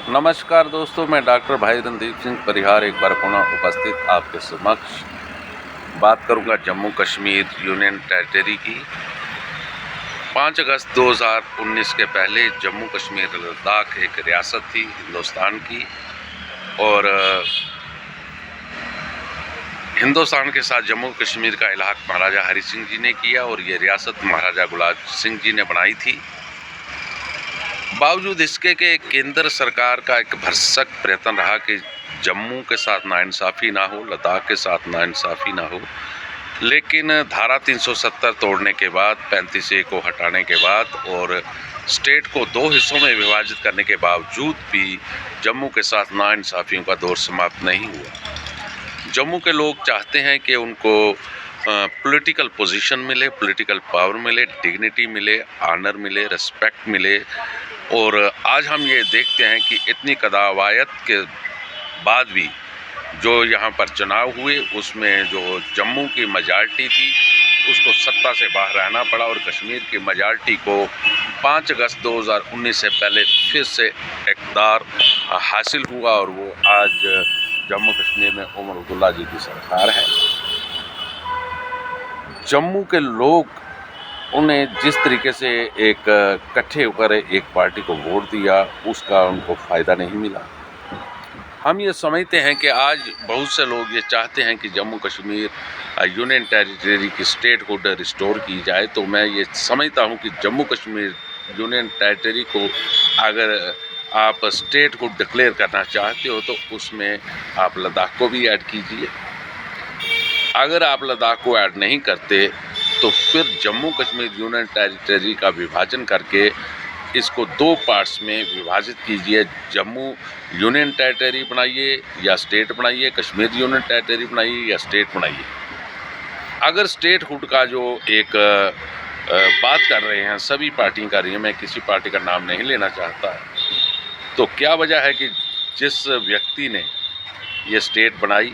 नमस्कार दोस्तों, मैं डॉक्टर भाई रणदीप सिंह परिहार एक बार पुनः उपस्थित आपके समक्ष बात करूंगा जम्मू कश्मीर यूनियन टेरिटरी की। 5 अगस्त 2019 के पहले जम्मू कश्मीर लद्दाख एक रियासत थी हिंदुस्तान की, और हिंदुस्तान के साथ जम्मू कश्मीर का इलाक़ महाराजा हरि सिंह जी ने किया और ये रियासत महाराजा गुलाब सिंह जी ने बनाई थी। बावजूद इसके कि केंद्र सरकार का एक भरसक प्रयत्न रहा कि जम्मू के साथ नाइंसाफ़ी ना हो, लद्दाख के साथ नाइंसाफ़ी ना हो, लेकिन धारा 370 तोड़ने के बाद, 35A को हटाने के बाद और स्टेट को 2 हिस्सों में विभाजित करने के बावजूद भी जम्मू के साथ नाइंसाफ़ियों का दौर समाप्त नहीं हुआ। जम्मू के लोग चाहते हैं कि उनको पॉलिटिकल पोजीशन मिले, पॉलिटिकल पावर मिले, डिग्निटी मिले, ऑनर मिले, रिस्पेक्ट मिले। और आज हम ये देखते हैं कि इतनी कदावायत के बाद भी जो यहाँ पर चुनाव हुए उसमें जो जम्मू की मेजॉरिटी थी उसको सत्ता से बाहर रहना पड़ा और कश्मीर की मेजॉरिटी को 5 अगस्त 2019 से पहले फिर से इक़्तिदार हासिल हुआ और वो आज जम्मू कश्मीर में उमर अब्दुल्ला जी की सरकार है। जम्मू के लोग उन्हें जिस तरीके से एक इकट्ठे होकर एक पार्टी को वोट दिया उसका उनको फ़ायदा नहीं मिला। हम ये समझते हैं कि आज बहुत से लोग ये चाहते हैं कि जम्मू कश्मीर यूनियन टेरिटरी की स्टेटहुड रिस्टोर की जाए। तो मैं ये समझता हूँ कि जम्मू कश्मीर यूनियन टेरिटरी को अगर आप स्टेटहुड डिक्लेयर करना चाहते हो तो उसमें आप लद्दाख को भी ऐड कीजिए। अगर आप लद्दाख को ऐड नहीं करते तो फिर जम्मू कश्मीर यूनियन टेरिटरी का विभाजन करके इसको 2 पार्ट्स में विभाजित कीजिए। जम्मू यूनियन टेरिटरी बनाइए या स्टेट बनाइए, कश्मीर यूनियन टेरिटरी बनाइए या स्टेट बनाइए। अगर स्टेटहुड का जो एक बात कर रहे हैं, सभी पार्टियां कर रही हैं, मैं किसी पार्टी का नाम नहीं लेना चाहता, तो क्या वजह है कि जिस व्यक्ति ने ये स्टेट बनाई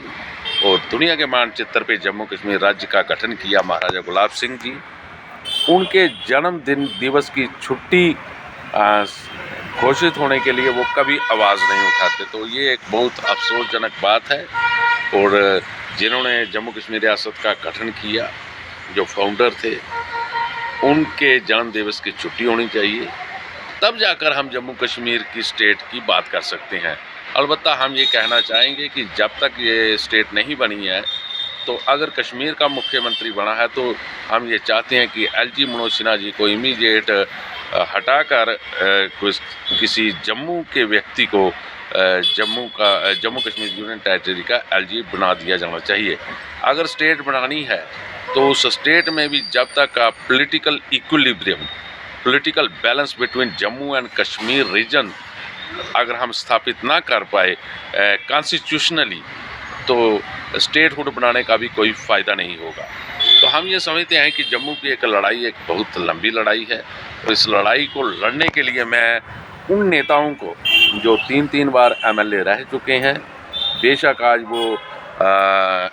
और दुनिया के मानचित्र पे जम्मू कश्मीर राज्य का गठन किया, महाराजा गुलाब सिंह जी, उनके जन्मदिन दिवस की छुट्टी घोषित होने के लिए वो कभी आवाज़ नहीं उठाते। तो ये एक बहुत अफसोसजनक बात है। और जिन्होंने जम्मू कश्मीर रियासत का गठन किया, जो फाउंडर थे, उनके जन्म दिवस की छुट्टी होनी चाहिए, तब जाकर हम जम्मू कश्मीर की स्टेट की बात कर सकते हैं। अलबत्ता हम ये कहना चाहेंगे कि जब तक ये स्टेट नहीं बनी है तो अगर कश्मीर का मुख्यमंत्री बना है तो हम ये चाहते हैं कि LG मनोज सिन्हा जी को इमीडिएट हटाकर किसी जम्मू के व्यक्ति को जम्मू कश्मीर यूनियन टेरिटरी का LG बना दिया जाना चाहिए। अगर स्टेट बनानी है तो उस स्टेट में भी जब तक political equilibrium, political balance between Jammu and Kashmir region अगर हम स्थापित ना कर पाए कॉन्स्टिट्यूशनली, तो स्टेटहुड बनाने का भी कोई फ़ायदा नहीं होगा। तो हम ये समझते हैं कि जम्मू की एक लड़ाई एक बहुत लंबी लड़ाई है और इस लड़ाई को लड़ने के लिए मैं उन नेताओं को जो 3 बार MLA रह चुके हैं, बेशक आज वो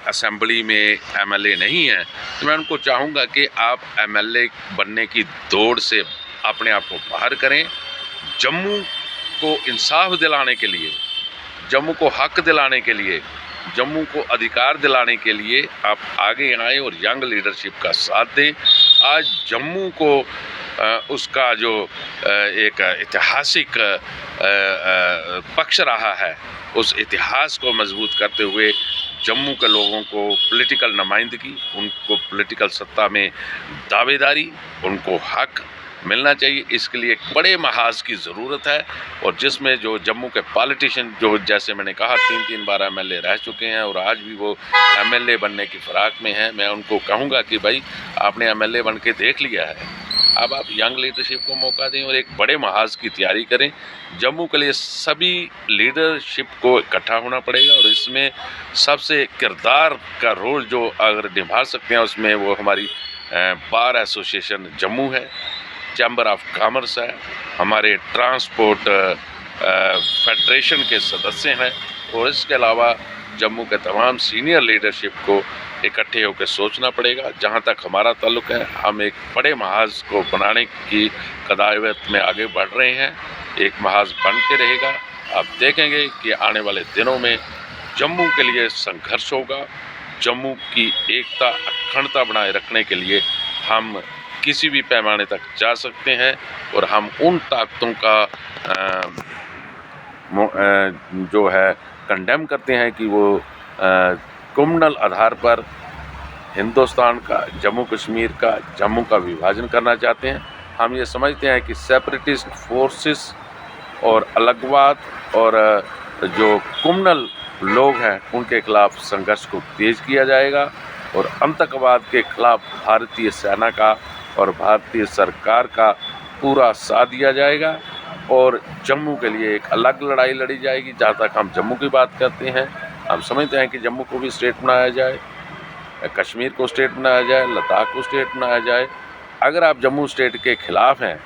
असेंबली में MLA नहीं हैं, तो मैं उनको चाहूँगा कि आप MLA बनने की दौड़ से अपने आप को बाहर करें। जम्मू को इंसाफ दिलाने के लिए, जम्मू को हक दिलाने के लिए, जम्मू को अधिकार दिलाने के लिए आप आगे आएँ और यंग लीडरशिप का साथ दें। आज जम्मू को उसका जो एक ऐतिहासिक पक्ष रहा है, उस इतिहास को मजबूत करते हुए जम्मू के लोगों को पॉलिटिकल नुमाइंदगी, उनको पॉलिटिकल सत्ता में दावेदारी, उनको हक मिलना चाहिए। इसके लिए एक बड़े महाज की ज़रूरत है और जिसमें जो जम्मू के पॉलिटिशियन, जो जैसे मैंने कहा 3 बार MLA रह चुके हैं और आज भी वो MLA बनने की फ़िराक में हैं, मैं उनको कहूँगा कि भाई आपने MLA बन के देख लिया है, अब आप यंग लीडरशिप को मौका दें और एक बड़े महाज की तैयारी करें। जम्मू के लिए सभी लीडरशिप को इकट्ठा होना पड़ेगा और इसमें सबसे किरदार का रोल जो अगर निभा सकते हैं उसमें वो हमारी बार एसोसिएशन जम्मू है, चैम्बर ऑफ कॉमर्स है, हमारे ट्रांसपोर्ट फेडरेशन के सदस्य हैं और इसके अलावा जम्मू के तमाम सीनियर लीडरशिप को इकट्ठे होकर सोचना पड़ेगा। जहाँ तक हमारा ताल्लुक़ है, हम एक बड़े महाज को बनाने की कदावत में आगे बढ़ रहे हैं। एक महाज बन के रहेगा आप देखेंगे कि आने वाले दिनों में जम्मू के लिए संघर्ष होगा। जम्मू की एकता अखंडता बनाए रखने के लिए हम किसी भी पैमाने तक जा सकते हैं और हम उन ताकतों का जो है कंडेम करते हैं कि वो कम्युनल आधार पर हिंदुस्तान का, जम्मू कश्मीर का, जम्मू का विभाजन करना चाहते हैं। हम ये समझते हैं कि सेपरेटिस्ट फोर्सेस और अलगवाद और जो कम्युनल लोग हैं उनके खिलाफ संघर्ष को तेज किया जाएगा और आतंकवाद के खिलाफ भारतीय सेना का और भारतीय सरकार का पूरा साथ दिया जाएगा और जम्मू के लिए एक अलग लड़ाई लड़ी जाएगी। जहाँ तक हम जम्मू की बात करते हैं, हम समझते हैं कि जम्मू को भी स्टेट बनाया जाए, कश्मीर को स्टेट बनाया जाए, लद्दाख को स्टेट बनाया जाए। अगर आप जम्मू स्टेट के खिलाफ हैं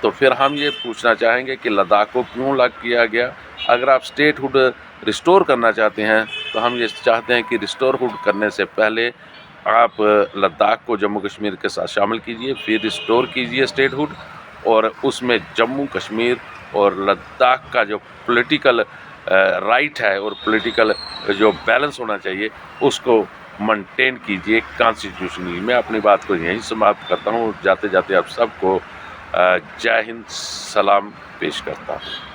तो फिर हम ये पूछना चाहेंगे कि लद्दाख को क्यों अलग किया गया। अगर आप स्टेटहुड रिस्टोर करना चाहते हैं तो हम ये चाहते हैं कि रिस्टोरहुड करने से पहले आप लद्दाख को जम्मू कश्मीर के साथ शामिल कीजिए, फिर रिस्टोर कीजिए स्टेटहुड और उसमें जम्मू कश्मीर और लद्दाख का जो पॉलिटिकल राइट है और पॉलिटिकल जो बैलेंस होना चाहिए उसको मेंटेन कीजिए कॉन्स्टिट्यूशनली। मैं अपनी बात को यहीं समाप्त करता हूँ। जाते जाते आप सबको जय हिंद सलाम पेश करता हूँ।